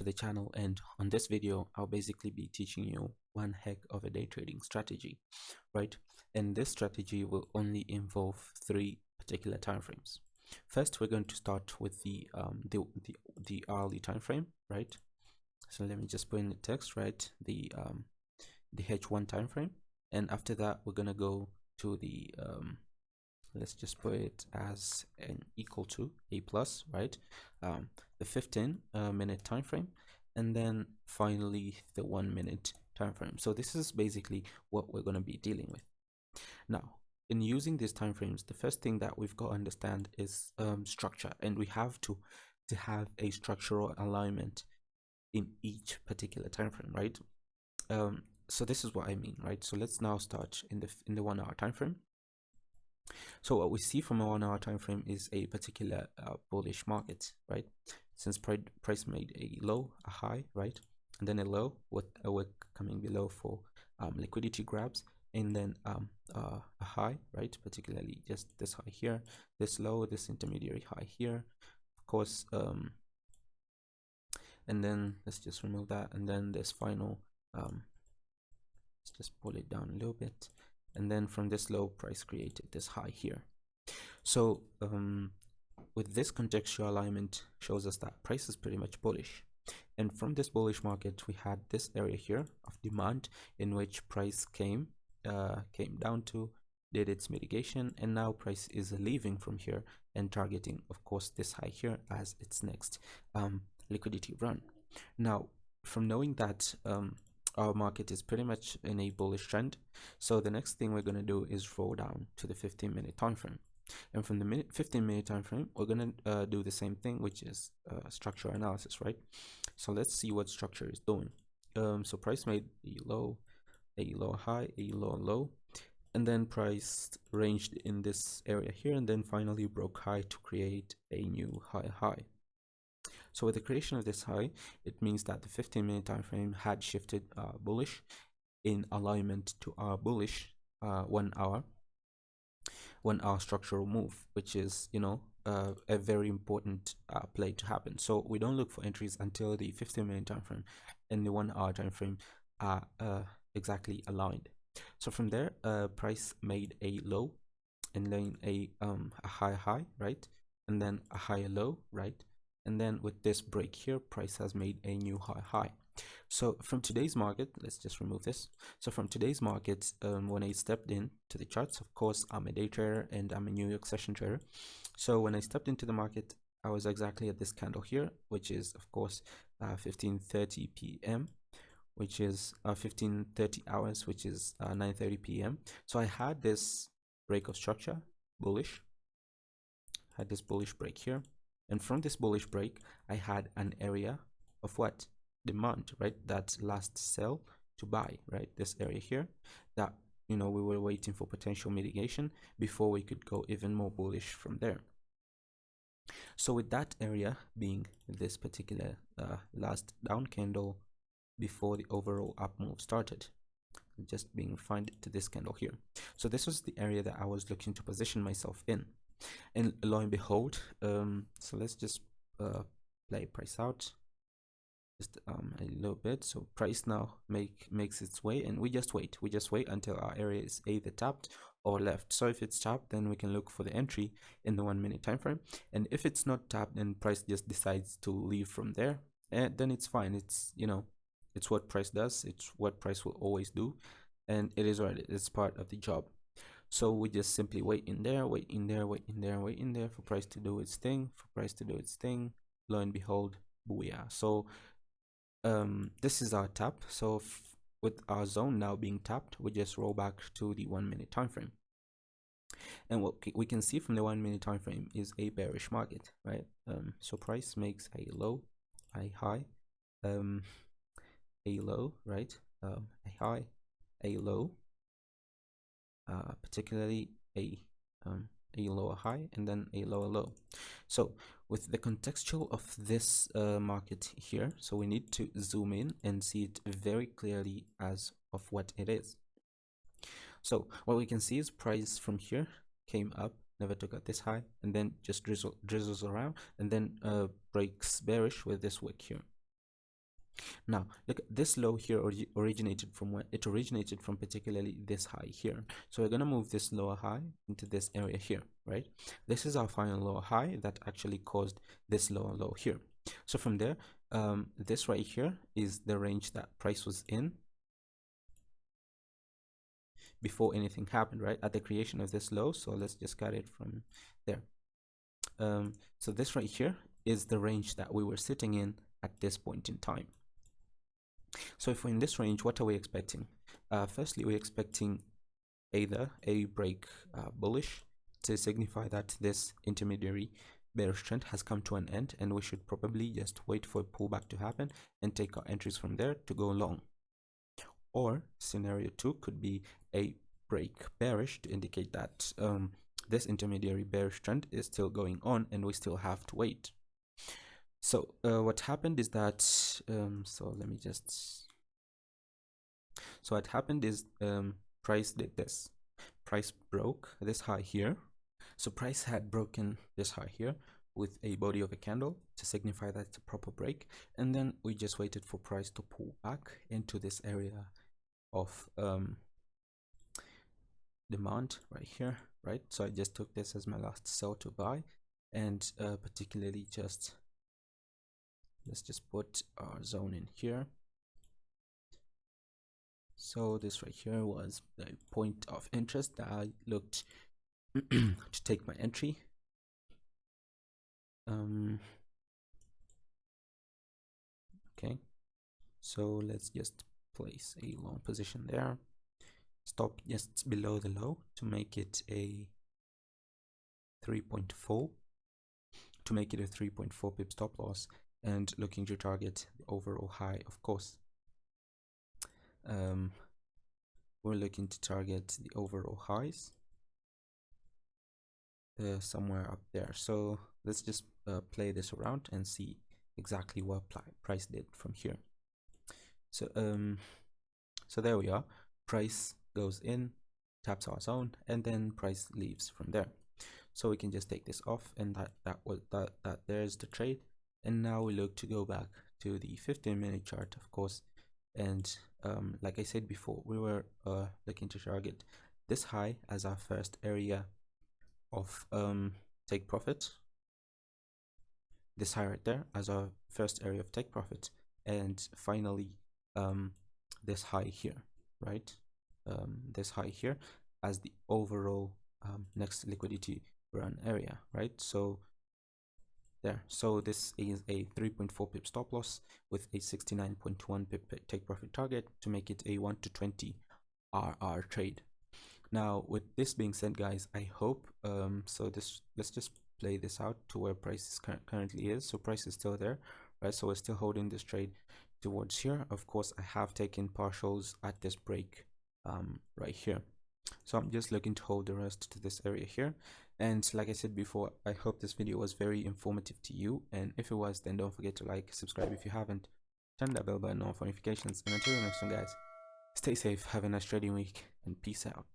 to the channel, and on this video I'll basically be teaching you one heck of a day trading strategy, right? And this strategy will only involve three particular time frames. First, we're going to start with the hourly time frame, right? So let me just put in the text, right? The H1 time frame, and after that we're gonna go to the let's just put it as an equal to a plus, right? The 15-minute time frame, and then finally the 1 minute time frame. So this is basically what we're going to be dealing with. Now, in using these time frames, the first thing that we've got to understand is structure, and we have to have a structural alignment in each particular time frame, right? So this is what I mean, right? So let's now start in the 1 hour time frame. So what we see from a 1 hour time frame is a particular bullish market, right? Since price made a low, a high, right, and then a low with a wick coming below for liquidity grabs, and then a high, right, particularly just this high here, this low, this intermediary high here, of course, and then let's just remove that, and then this final, let's just pull it down a little bit, and then from this low, price created this high here. So with this contextual alignment shows us that price is pretty much bullish, and from this bullish market we had this area here of demand in which price came down to, did its mitigation, and now price is leaving from here and targeting, of course, this high here as its next liquidity run. Now, from knowing that our market is pretty much in a bullish trend, so the next thing we're going to do is roll down to the 15-minute time frame, and from the 15-minute time frame we're going to do the same thing, which is structural analysis, right? So let's see what structure is doing. So price made a low high, a low, and then price ranged in this area here, and then finally broke high to create a new high. So with the creation of this high, it means that the 15-minute time frame had shifted bullish in alignment to our bullish 1 hour structural move, which is, you know, a very important play to happen. So we don't look for entries until the 15-minute time frame and the 1 hour time frame are exactly aligned. So from there, price made a low and then a high, right, and then a higher low, right, and then with this break here, price has made a new high. So from today's market, let's just remove this. So from today's market, when I stepped in to the charts, of course, I'm a day trader and I'm a New York session trader. So when I stepped into the market, I was exactly at this candle here, which is, of course, 15:30 p.m., which is 15:30 hours, which is 9:30 p.m. So I had this break of structure, bullish, had this bullish break here. And from this bullish break, I had an area of what? Demand, right? That last sell to buy, right? This area here that, you know, we were waiting for potential mitigation before we could go even more bullish from there. So with that area being this particular last down candle before the overall up move started, just being refined to this candle here. So this was the area that I was looking to position myself in. And lo and behold, so let's just play price out just a little bit. So price now makes its way, and we just wait until our area is either tapped or left. So if it's tapped, then we can look for the entry in the 1 minute time frame, and if it's not tapped and price just decides to leave from there, and then it's fine. It's, you know, it's what price does, it's what price will always do, and it is right, it's part of the job. So we just simply wait in there for price to do its thing, lo and behold, booyah. So this is our tap. So with our zone now being tapped, we just roll back to the 1 minute time frame. And what we can see from the 1 minute time frame is a bearish market, right? So price makes a low, a high, a low, right, a high, a low, particularly a lower high, and then a lower low. So with the contextual of this market here, so we need to zoom in and see it very clearly as of what it is. So what we can see is price from here came up, never took out this high, and then just drizzles around, and then breaks bearish with this wick here. Now, look, this low here originated from where? It originated from particularly this high here. So we're going to move this lower high into this area here, right? This is our final lower high that actually caused this lower low here. So from there, this right here is the range that price was in before anything happened, right? At the creation of this low. So let's just cut it from there. So this right here is the range that we were sitting in at this point in time. So if we're in this range, what are we expecting? Firstly, we're expecting either a break bullish to signify that this intermediary bearish trend has come to an end, and we should probably just wait for a pullback to happen and take our entries from there to go long. Or scenario 2 could be a break bearish to indicate that this intermediary bearish trend is still going on and we still have to wait. So what happened is that so what happened is price did this. Price broke this high here. So price had broken this high here with a body of a candle to signify that it's a proper break, and then we just waited for price to pull back into this area of demand right here, right? So I just took this as my last sell to buy, and particularly let's just put our zone in here. So this right here was the point of interest that I looked to take my entry. Okay, so let's just place a long position there. Stop just below the low to make it a 3.4 pip stop loss, and looking to target the overall high, of course. We're looking to target the overall highs somewhere up there. So let's just play this around and see exactly what price did from here. So so there we are. Price goes in, taps our zone, and then price leaves from there. So we can just take this off, and that there's the trade. And now we look to go back to the 15-minute chart, of course. And like I said before, we were looking to target this high as our first area of take profit. This high right there as our first area of take profit, and finally this high here, right? This high here as the overall next liquidity run area, right? So there. So this is a 3.4 pip stop loss with a 69.1 pip take profit target to make it a 1 to 20 RR trade. Now, with this being said, guys, I hope let's just play this out to where price currently is. So price is still there, right? So we're still holding this trade towards here. Of course, I have taken partials at this break right here. So I'm just looking to hold the rest to this area here. And like I said before, I hope this video was very informative to you. And if it was, then don't forget to like, subscribe if you haven't, turn that bell button on for notifications. And until the next one, guys, stay safe, have a nice trading week, and peace out.